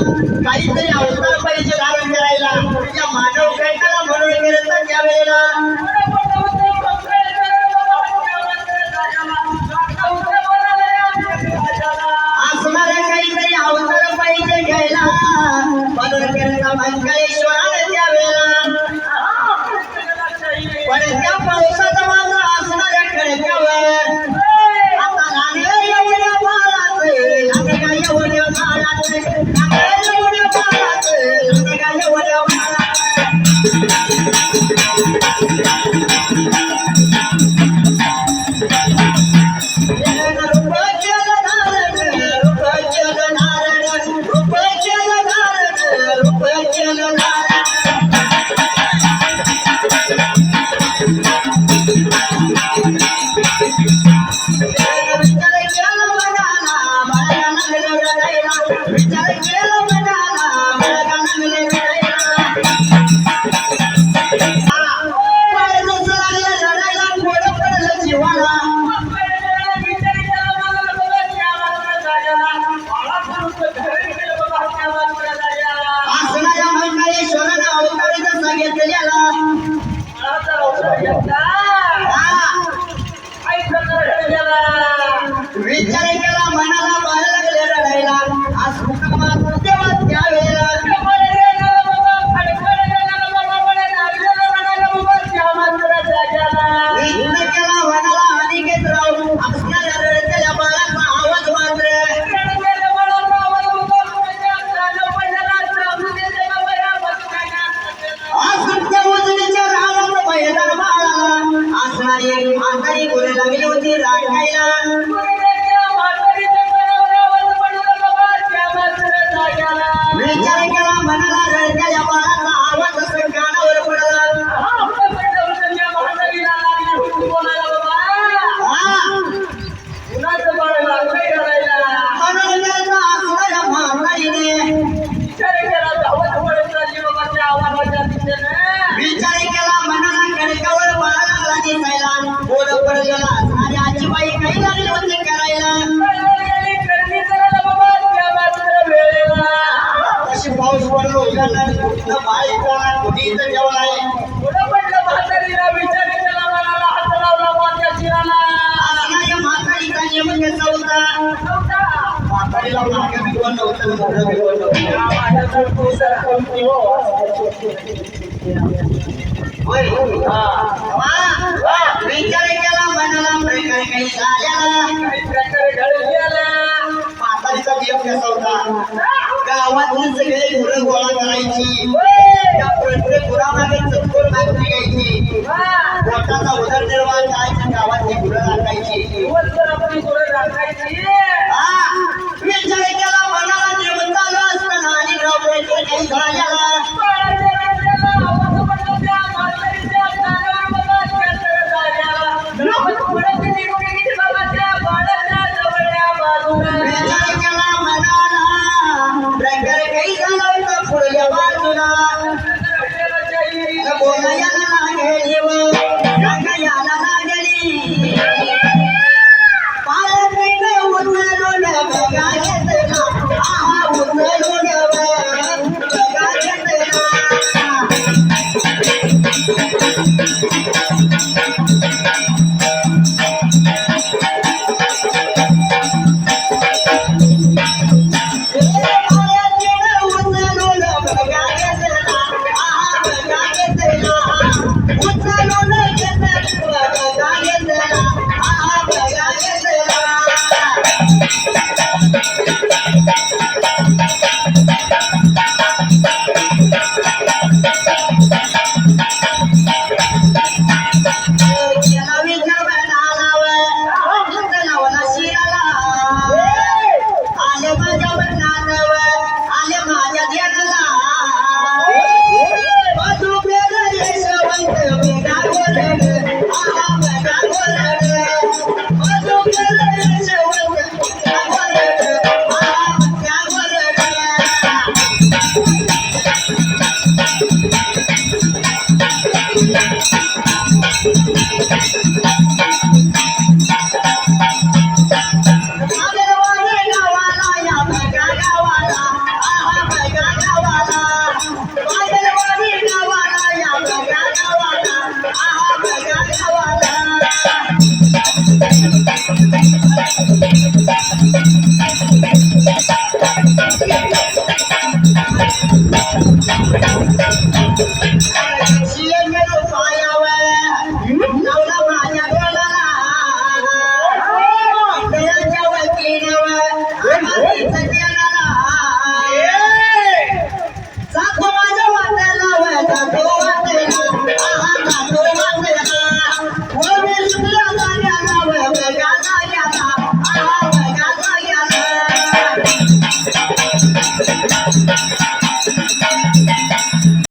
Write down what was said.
काहीतरी अवतार पाहिजे धारण करायला तुझ्या मानव कैकाला म्हणून केलं तर त्यावेळेला असणाऱ्या काहीतरी अवतार पाहिजे घ्यायला म्हणून केलं मंगळेश्वराने त्यावेळेला पण त्या पावसाचा माझा असणाऱ्या खडक्यावर आता नाणे एवढ्या बाळाचे नाणे काय एवढ्या बाळाचे नाणे एवढ्या बाळाचे नाणे काय एवढ्या विचार केला मनाला बाहेर लागले रडायला आज केला मनाला अनिकेत राव असणाऱ्या रडतेल्या बाळाचा आवाज मात्र असणारी म्हातारी बोलायला लागली होती राखायला विचार केला मनाला रडत्या बाळाचा आवाज असं कानावर पडला विचार केला मनाला कणकावर बाळाला लागला दिसायला बोल पडलेला आणि आजीबाई काही लागली होती करायला अशी पाऊस पडलो उघडला बाई कोणा कुठे इथं जेवण आहे विचार केला मनाला हात लावला माझ्या शिराला असणाऱ्या म्हातारीचा नियम कसा होता म्हातारी लावून आगे बिघडलं होतं विचार केला मनाला प्रकार काही झाला म्हातारीचा नियम कसा होता गावातून सगळे गुरं गोळा करायची त्या प्रत्येक गुरामागे चतकोर मागणी घ्यायची पोटाचा उदरनिर्वाह करायचा गावातली गुरं राखायची विचार केला मनाला जेवण झालं असताना आणि गाव काही झाला शिय गेलो पायावर लावला माझ्या डोळ्याला डोळ्याच्या वतीवर आम्हाला सगळ्याला जातो माझ्या वाट्याला जातो वाट्याला जातो वाट्याला मी सुटला जाग्याला वेगळा जाग्याला वेगळा जाग्याला